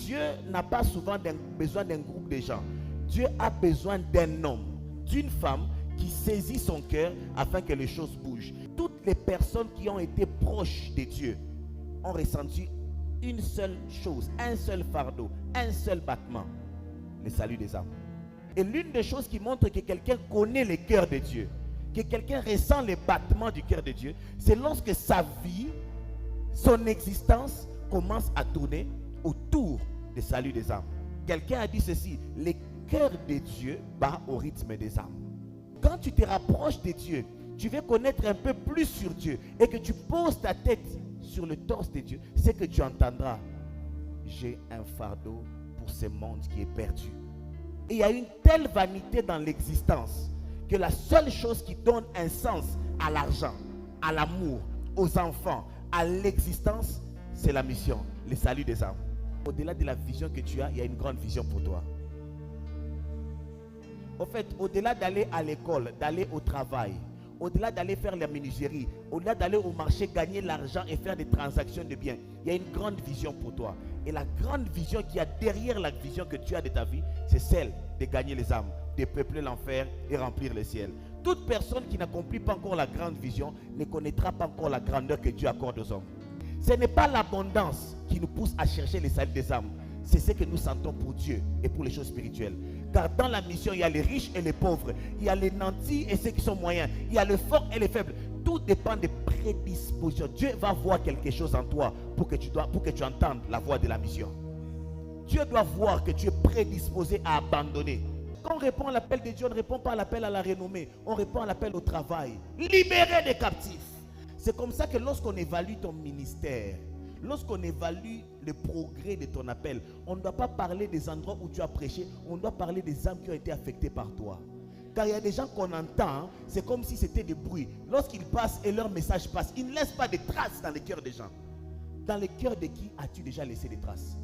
Dieu n'a pas souvent besoin d'un groupe de gens. Dieu a besoin d'un homme, d'une femme qui saisit son cœur afin que les choses bougent. Toutes les personnes qui ont été proches de Dieu ont ressenti une seule chose, un seul fardeau, un seul battement, le salut des âmes. Et l'une des choses qui montre que quelqu'un connaît le cœur de Dieu, que quelqu'un ressent les battements du cœur de Dieu, c'est lorsque sa vie, son existence commence à tourner autour du salut des âmes. Quelqu'un a dit ceci: le cœur de Dieu bat au rythme des âmes. Quand tu te rapproches de Dieu, tu veux connaître un peu plus sur Dieu et que tu poses ta tête sur le torse de Dieu, c'est que tu entendras: j'ai un fardeau pour ce monde qui est perdu. Et il y a une telle vanité dans l'existence que la seule chose qui donne un sens à l'argent, à l'amour, aux enfants, à l'existence, c'est la mission, le salut des âmes. Au-delà de la vision que tu as, il y a une grande vision pour toi. Au fait, au-delà d'aller à l'école, d'aller au travail, au-delà d'aller faire la menuiserie, au-delà d'aller au marché, gagner l'argent et faire des transactions de biens, il y a une grande vision pour toi. Et la grande vision qu'il y a derrière la vision que tu as de ta vie, c'est celle de gagner les âmes, de peupler l'enfer et remplir le ciel. Toute personne qui n'accomplit pas encore la grande vision ne connaîtra pas encore la grandeur que Dieu accorde aux hommes. Ce n'est pas l'abondance qui nous pousse à chercher les salut des âmes. C'est ce que nous sentons pour Dieu et pour les choses spirituelles. Car dans la mission, il y a les riches et les pauvres. Il y a les nantis et ceux qui sont moyens. Il y a les forts et les faibles. Tout dépend des prédispositions. Dieu va voir quelque chose en toi pour que tu entendes la voix de la mission. Dieu doit voir que tu es prédisposé à abandonner. Quand on répond à l'appel de Dieu, on ne répond pas à l'appel à la renommée. On répond à l'appel au travail. Libérer des captifs. C'est comme ça que lorsqu'on évalue ton ministère, lorsqu'on évalue le progrès de ton appel, on ne doit pas parler des endroits où tu as prêché, on doit parler des âmes qui ont été affectées par toi. Car il y a des gens qu'on entend, c'est comme si c'était des bruits. Lorsqu'ils passent et leur message passe, ils ne laissent pas de traces dans les cœurs des gens. Dans le cœur de qui as-tu déjà laissé des traces?